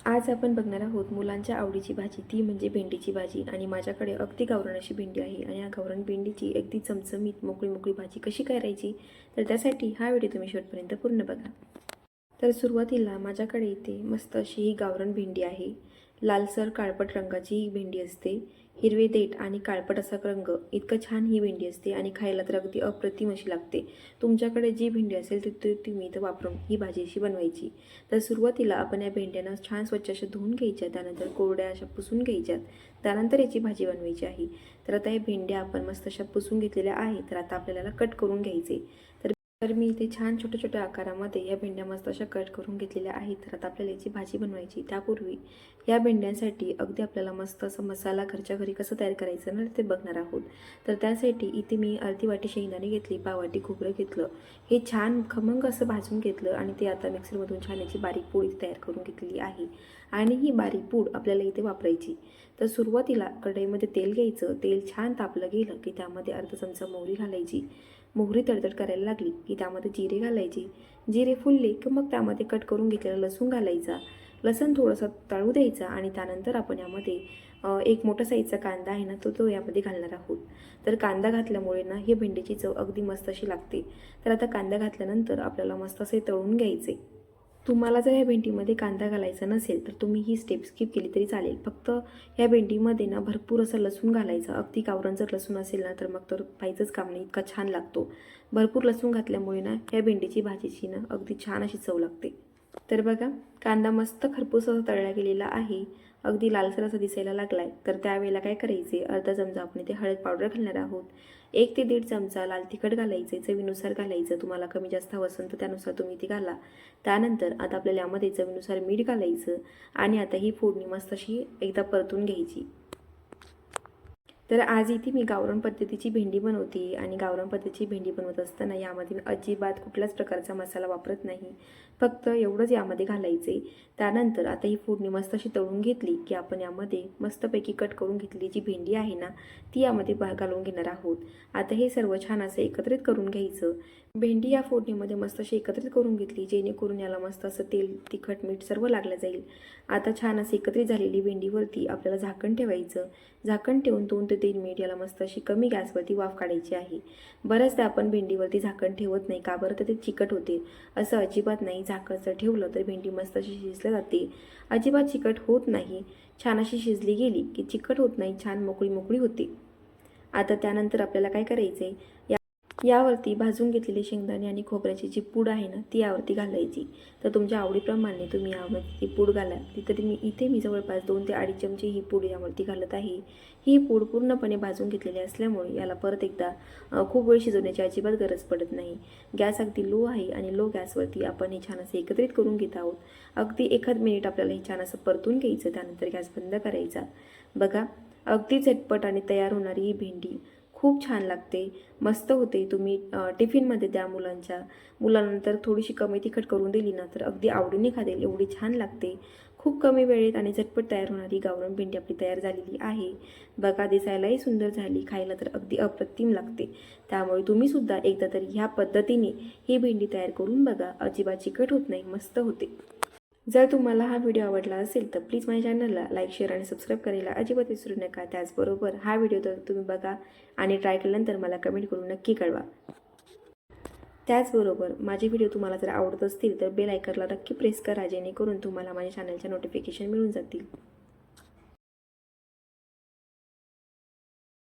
आज आपण बघणार आहोत मुलांच्या आवडीची भाजी, ती म्हणजे भेंडीची भाजी. आणि माझ्याकडे अगदी गावरान अशी भेंडी आहे आणि या गावरान भेंडीची अगदी चमचमीत मोकळी मोकळी भाजी कशी करायची, तर त्यासाठी हा व्हिडिओ तुम्ही शेवटपर्यंत पूर्ण बघा. तर सुरुवातीला माझ्याकडे इथे मस्त अशी ही गावरान भेंडी आहे. लालसर काळपट रंगाची ही भेंडी असते. हिरवे देठ आणि काळपट असा रंग, इतकं छान ही भेंडी असते आणि खायला तर अगदी अप्रतिम अशी लागते. तुमच्याकडे जी भेंडी असेल ती तुम्ही इथं वापरून ही भाजी अशी बनवायची. तर सुरुवातीला आपण या भेंड्यांना छान स्वच्छ अशा धुवून घ्यायच्या, त्यानंतर कोरड्या अशा पुसून घ्यायच्यात. त्यानंतर याची भाजी बनवायची आहे. तर आता या भेंड्या आपण मस्त अशा पुसून घेतलेल्या आहे. तर आता आपल्याला कट करून घ्यायचे. तर मी इथे छान छोट्या छोट्या आकारामध्ये या भेंड्या मस्त अशा कट करून घेतलेल्या आहेत. तर आता आपल्याला याची भाजी बनवायची. त्यापूर्वी या भेंड्यांसाठी अगदी आपल्याला मस्त असं मसाला घरच्या घरी कसं तयार करायचं ना ते बघणार आहोत. तर त्यासाठी इथे मी अर्धी वाटी शेंगदाणे घेतली, पाव वाटी खोबरं घेतलं. हे छान खमंग असं भाजून घेतलं आणि ते आता मिक्सरमधून छान याची बारीक पोळी तयार करून घेतलेली आहे. आणि ही बारीक पूड आपल्याला इथे वापरायची. तर सुरुवातीला कढईमध्ये तेल घ्यायचं. तेल छान तापलं गेलं की त्यामध्ये अर्धा चमचा मोहरी घालायची. मोहरी तडतड करायला लागली की त्यामध्ये जिरे घालायचे. जिरे फुलले की मग त्यामध्ये कट करून घेतलेला लसूण घालायचा. लसूण थोडंसं तळू द्यायचा आणि त्यानंतर आपण यामध्ये एक मोठा साईजचा कांदा आहे ना तो यामध्ये घालणार आहोत. तर कांदा घातल्यामुळे ना ही भेंडीची चव अगदी मस्त अशी लागते. तर आता कांदा घातल्यानंतर आपल्याला मस्त असे तळून घ्यायचे. तुम्हाला जर ह्या भेंडीमध्ये कांदा घालायचा नसेल तर तुम्ही ही स्टेप स्किप केली तरी चालेल. फक्त ह्या भेंडीमध्ये ना भरपूर असं लसूण घालायचं. अगदी गावरान जर लसूण असेल ना तर मग तर पाहिजेच काम नाही, इतका छान लागतो. भरपूर लसूण घातल्यामुळे ना ह्या भेंडीची भाजीची ना अगदी छान अशी चव लागते. तर बघा, कांदा मस्त खरपूस असा तळला गेलेला आहे. अगदी लालसर असा दिसायला लागलाय. तर त्यावेळेला काय करायचे, अर्धा चमचा आपण इथे हळद पावडर घालणार आहोत. 1 ते 1.5 चमचा लाल तिखट घालायचे. चवीनुसार घालायचं. तुम्हाला कमी जास्त हवं असेल तर त्यानुसार तुम्ही ते घाला. त्यानंतर आता आपल्याला यामध्ये चवीनुसार मीठ घालायचं आणि आता ही फोडणी मस्त अशी एकदा परतून घ्यायची. तर आज इथे मी गावरान पद्धतीची भेंडी बनवते आणि गावरान पद्धतीची भेंडी बनवत असताना यामध्ये मी अजिबात कुठल्याच प्रकारचा मसाला वापरत नाही. फक्त एवढंच यामध्ये घालायचे. त्यानंतर आता ही फोडणी मस्त अशी तळून घेतली की आपण यामध्ये मस्तपैकी कट करून घेतलेली जी भेंडी आहे ना ती यामध्ये घालून घेणार आहोत. आता हे सर्व छान असं एकत्रित करून घ्यायचं. भेंडी या फोडणीमध्ये मस्त अशी एकत्रित करून घेतली जेणेकरून याला मस्त असं तेल, तिखट, मीठ सर्व लागलं जाईल. आता छान असं एकत्रित झालेली भेंडीवरती आपल्याला झाकण ठेवायचं. झाकण ठेवून 2 ते 3 मिनिट याला मस्त अशी कमी गॅसवरती वाफ काढायची आहे. बऱ्याचदा आपण भेंडीवरती झाकण ठेवत नाही, का बरं तर ते चिकट होते. असं अजिबात नाही. झाकण जर ठेवलं तर भेंडी मस्त अशी शिजली जाते. अजिबात चिकट होत नाही. छान अशी शिजली गेली की चिकट होत नाही, छान मोकळी मोकळी होते. आता त्यानंतर आपल्याला काय करायचे, यावरती भाजून घेतलेले शेंगदाणे आणि खोबऱ्याची जी पूड आहे ना ती यावरती घालायची. तर तुमच्या आवडीप्रमाणे तुम्ही यावरती ती पूड घाला. ती तरी मी जवळपास 2 ते 2.5 चमचे ही पूड यावरती घालत आहे. ही पूड पूर्णपणे भाजून घेतलेली असल्यामुळे याला परत एकदा खूप वेळ शिजवण्याची अजिबात गरज पडत नाही. गॅस अगदी लो आहे आणि लो गॅसवरती आपण हे छान असं एकत्रित करून घेत आहोत. अगदी 1 मिनिट आपल्याला हे छान असं परतून घ्यायचं. त्यानंतर गॅस बंद करायचा. बघा, अगदी झटपट आणि तयार होणारी ही भेंडी खूप छान लागते, मस्त होते. तुम्ही टिफिनमध्ये द्या मुलांनंतर थोडीशी कमी तिखट करून दिली ना तर अगदी आवडीने खातील, एवढी छान लागते. खूप कमी वेळेत आणि झटपट तयार होणारी गावरान भेंडी आपली तयार झालेली आहे. बघा, दिसायलाही सुंदर झाली, खायला तर अगदी अप्रतिम लागते. त्यामुळे तुम्ही सुद्धा एकदा तरी ह्या पद्धतीने ही भेंडी तयार करून बघा. अजिबात चिकट होत नाही, मस्त होते. जर तुम्हाला हा व्हिडिओ आवडला असेल तर प्लीज माझ्या चॅनलला लाईक, शेअर आणि सबस्क्राईब करायला अजिबात विसरू नका. त्याचबरोबर हा व्हिडिओ तर तुम्ही बघा आणि ट्राय केल्यानंतर मला कमेंट करून नक्की कळवा. त्याचबरोबर माझे व्हिडिओ तुम्हाला जर आवडत असतील तर बेल आयकॉनला नक्की प्रेस करा जेणेकरून तुम्हाला माझ्या चॅनलच्या नोटिफिकेशन मिळून जातील.